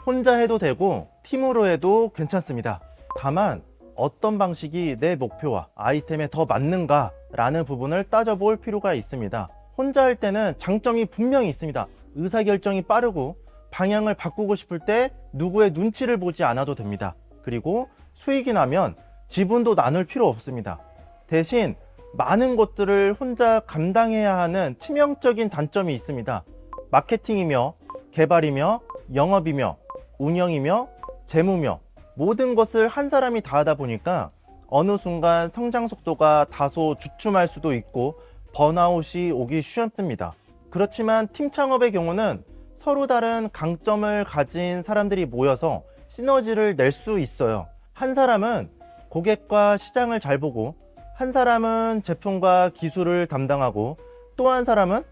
혼자 해도 되고 팀으로 해도 괜찮습니다. 다만 어떤 방식이 내 목표와 아이템에 더 맞는가 라는 부분을 따져볼 필요가 있습니다. 혼자 할 때는 장점이 분명히 있습니다. 의사결정이 빠르고 방향을 바꾸고 싶을 때 누구의 눈치를 보지 않아도 됩니다. 그리고 수익이 나면 지분도 나눌 필요 없습니다. 대신 많은 것들을 혼자 감당해야 하는 치명적인 단점이 있습니다. 마케팅이며 개발이며 영업이며 운영이며 재무며 모든 것을 한 사람이 다 하다 보니까 어느 순간 성장 속도가 다소 주춤할 수도 있고 번아웃이 오기 쉽습니다. 그렇지만 팀 창업의 경우는 서로 다른 강점을 가진 사람들이 모여서 시너지를 낼 수 있어요. 한 사람은 고객과 시장을 잘 보고, 한 사람은 제품과 기술을 담당하고, 또 한 사람은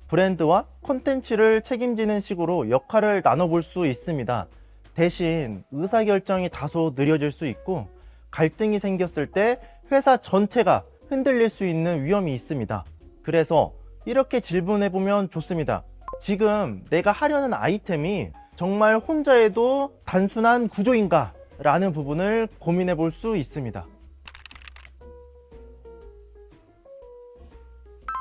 브랜드와 콘텐츠를 책임지는 식으로 역할을 나눠볼 수 있습니다. 대신 의사결정이 다소 느려질 수 있고 갈등이 생겼을 때 회사 전체가 흔들릴 수 있는 위험이 있습니다. 그래서 이렇게 질문해보면 좋습니다. 지금 내가 하려는 아이템이 정말 혼자 해도 단순한 구조인가? 라는 부분을 고민해 볼 수 있습니다.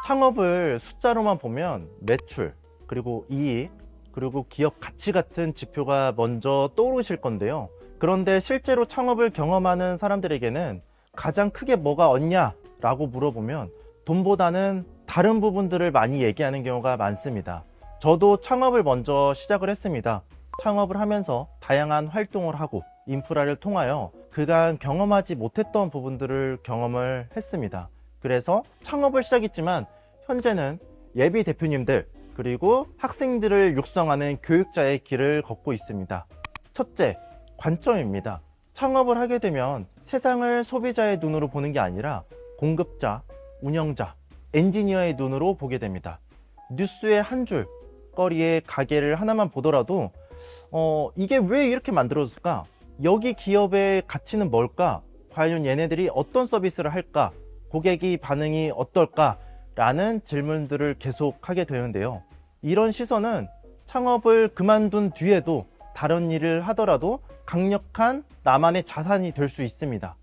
창업을 숫자로만 보면 매출, 그리고 이익, 그리고 기업 가치 같은 지표가 먼저 떠오르실 건데요. 그런데 실제로 창업을 경험하는 사람들에게는 가장 크게 뭐가 얻냐? 라고 물어보면 돈보다는 다른 부분들을 많이 얘기하는 경우가 많습니다. 저도 창업을 먼저 시작을 했습니다. 창업을 하면서 다양한 활동을 하고 인프라를 통하여 그간 경험하지 못했던 부분들을 경험을 했습니다. 그래서 창업을 시작했지만 현재는 예비 대표님들 그리고 학생들을 육성하는 교육자의 길을 걷고 있습니다. 첫째, 관점입니다. 창업을 하게 되면 세상을 소비자의 눈으로 보는 게 아니라 공급자, 운영자, 엔지니어의 눈으로 보게 됩니다. 뉴스의 한 줄, 거리의 가게를 하나만 보더라도 이게 왜 이렇게 만들어졌을까? 여기 기업의 가치는 뭘까? 과연 얘네들이 어떤 서비스를 할까? 고객이 반응이 어떨까? 라는 질문들을 계속 하게 되는데요. 이런 시선은 창업을 그만둔 뒤에도 다른 일을 하더라도 강력한 나만의 자산이 될 수 있습니다.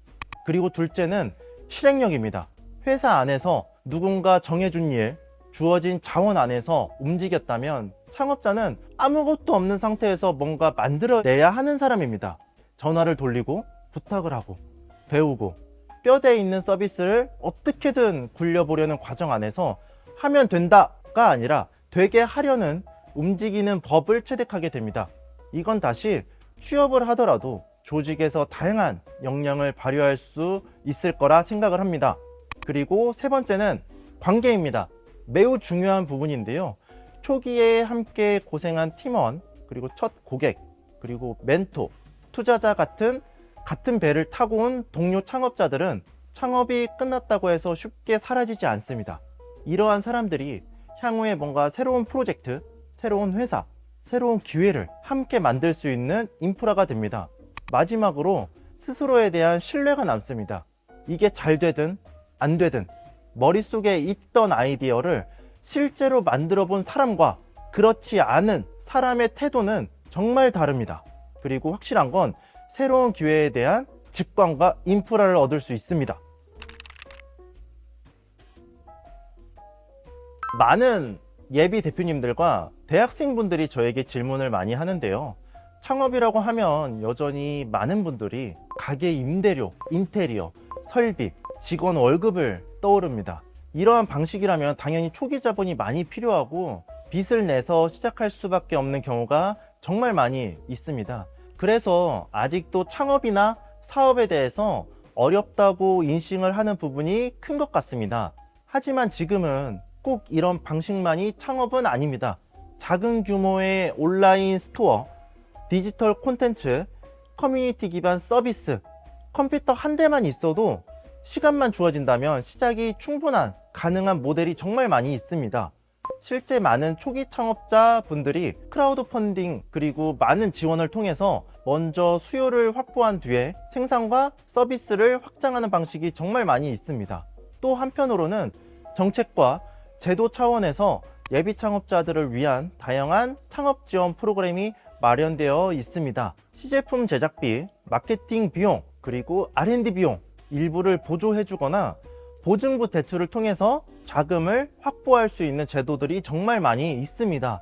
그리고 둘째는 실행력입니다. 회사 안에서 누군가 정해준 일, 주어진 자원 안에서 움직였다면 창업자는 아무것도 없는 상태에서 뭔가 만들어내야 하는 사람입니다. 전화를 돌리고 부탁을 하고 배우고 뼈대에 있는 서비스를 어떻게든 굴려보려는 과정 안에서 하면 된다가 아니라 되게 하려는 움직이는 법을 체득하게 됩니다. 이건 다시 취업을 하더라도 조직에서 다양한 역량을 발휘할 수 있을 거라 생각을 합니다. 그리고 세 번째는 관계입니다. 매우 중요한 부분인데요. 초기에 함께 고생한 팀원, 그리고 첫 고객, 그리고 멘토, 투자자 같은 배를 타고 온 동료 창업자들은 창업이 끝났다고 해서 쉽게 사라지지 않습니다. 이러한 사람들이 향후에 뭔가 새로운 프로젝트, 새로운 회사, 새로운 기회를 함께 만들 수 있는 인프라가 됩니다. 마지막으로 스스로에 대한 신뢰가 남습니다. 이게 잘 되든 안 되든 머릿속에 있던 아이디어를 실제로 만들어 본 사람과 그렇지 않은 사람의 태도는 정말 다릅니다. 그리고 확실한 건 새로운 기회에 대한 직관과 인프라를 얻을 수 있습니다. 많은 예비 대표님들과 대학생분들이 저에게 질문을 많이 하는데요. 창업이라고 하면 여전히 많은 분들이 가게 임대료, 인테리어, 설비, 직원 월급을 떠오릅니다. 이러한 방식이라면 당연히 초기 자본이 많이 필요하고 빚을 내서 시작할 수밖에 없는 경우가 정말 많이 있습니다. 그래서 아직도 창업이나 사업에 대해서 어렵다고 인식을 하는 부분이 큰 것 같습니다. 하지만 지금은 꼭 이런 방식만이 창업은 아닙니다. 작은 규모의 온라인 스토어, 디지털 콘텐츠, 커뮤니티 기반 서비스, 컴퓨터 한 대만 있어도 시간만 주어진다면 시작이 충분한 가능한 모델이 정말 많이 있습니다. 실제 많은 초기 창업자 분들이 크라우드 펀딩 그리고 많은 지원을 통해서 먼저 수요를 확보한 뒤에 생산과 서비스를 확장하는 방식이 정말 많이 있습니다. 또 한편으로는 정책과 제도 차원에서 예비 창업자들을 위한 다양한 창업 지원 프로그램이 마련되어 있습니다. 시제품 제작비, 마케팅 비용, 그리고 R&D 비용 일부를 보조해주거나 보증부 대출을 통해서 자금을 확보할 수 있는 제도들이 정말 많이 있습니다.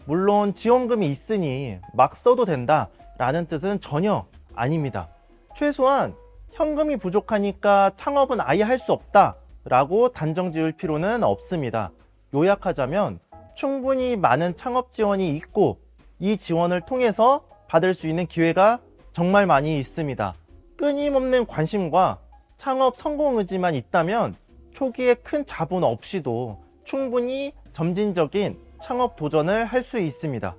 물론 지원금이 있으니 막 써도 된다 라는 뜻은 전혀 아닙니다. 최소한 현금이 부족하니까 창업은 아예 할 수 없다 라고 단정 지을 필요는 없습니다. 요약하자면 충분히 많은 창업 지원이 있고 이 지원을 통해서 받을 수 있는 기회가 정말 많이 있습니다. 끊임없는 관심과 창업 성공 의지만 있다면 초기에 큰 자본 없이도 충분히 점진적인 창업 도전을 할 수 있습니다.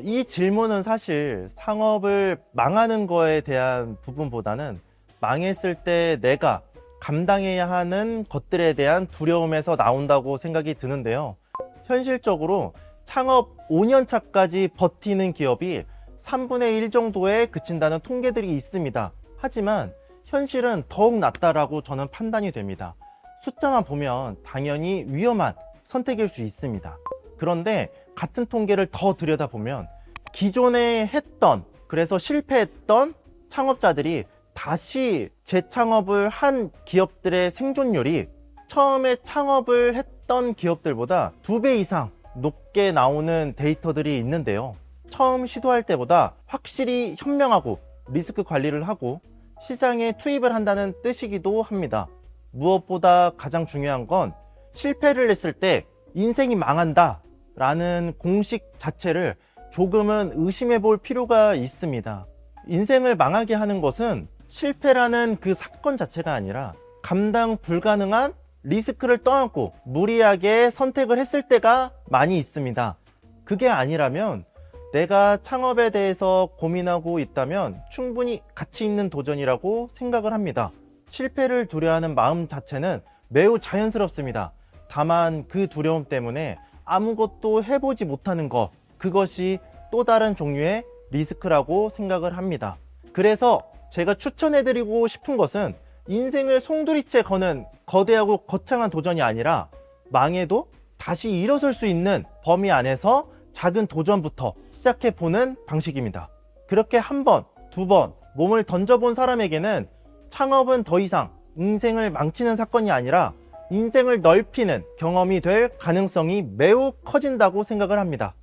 이 질문은 사실 창업을 망하는 거에 대한 부분보다는 망했을 때 내가 감당해야 하는 것들에 대한 두려움에서 나온다고 생각이 드는데요. 현실적으로 창업 5년 차까지 버티는 기업이 3분의 1 정도에 그친다는 통계들이 있습니다. 하지만 현실은 더욱 낮다라고 저는 판단이 됩니다. 숫자만 보면 당연히 위험한 선택일 수 있습니다. 그런데 같은 통계를 더 들여다보면 기존에 했던, 그래서 실패했던 창업자들이 다시 재창업을 한 기업들의 생존율이 처음에 창업을 했던 기업들보다 2배 이상 높게 나오는 데이터들이 있는데요. 처음 시도할 때보다 확실히 현명하고 리스크 관리를 하고 시장에 투입을 한다는 뜻이기도 합니다. 무엇보다 가장 중요한 건 실패를 했을 때 인생이 망한다 라는 공식 자체를 조금은 의심해 볼 필요가 있습니다. 인생을 망하게 하는 것은 실패라는 그 사건 자체가 아니라 감당 불가능한 리스크를 떠안고 무리하게 선택을 했을 때가 많이 있습니다. 그게 아니라면 내가 창업에 대해서 고민하고 있다면 충분히 가치 있는 도전이라고 생각을 합니다. 실패를 두려워하는 마음 자체는 매우 자연스럽습니다. 다만 그 두려움 때문에 아무것도 해보지 못하는 것, 그것이 또 다른 종류의 리스크라고 생각을 합니다. 그래서 제가 추천해드리고 싶은 것은 인생을 송두리째 거는 거대하고 거창한 도전이 아니라 망해도 다시 일어설 수 있는 범위 안에서 작은 도전부터 시작해보는 방식입니다. 그렇게 한 번, 두 번 몸을 던져본 사람에게는 창업은 더 이상 인생을 망치는 사건이 아니라 인생을 넓히는 경험이 될 가능성이 매우 커진다고 생각을 합니다.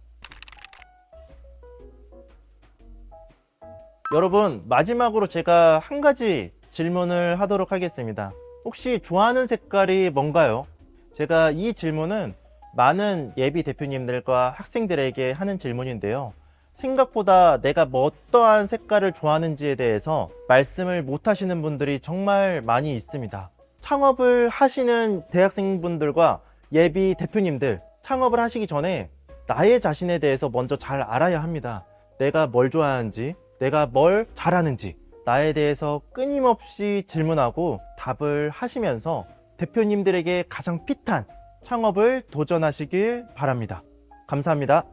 여러분, 마지막으로 제가 한 가지 질문을 하도록 하겠습니다. 혹시 좋아하는 색깔이 뭔가요? 제가 이 질문은 많은 예비 대표님들과 학생들에게 하는 질문인데요. 생각보다 내가 어떠한 색깔을 좋아하는지에 대해서 말씀을 못 하시는 분들이 정말 많이 있습니다. 창업을 하시는 대학생분들과 예비 대표님들, 창업을 하시기 전에 나의 자신에 대해서 먼저 잘 알아야 합니다. 내가 뭘 좋아하는지, 내가 뭘 잘하는지, 나에 대해서 끊임없이 질문하고 답을 하시면서 대표님들에게 가장 핏한 창업을 도전하시길 바랍니다. 감사합니다.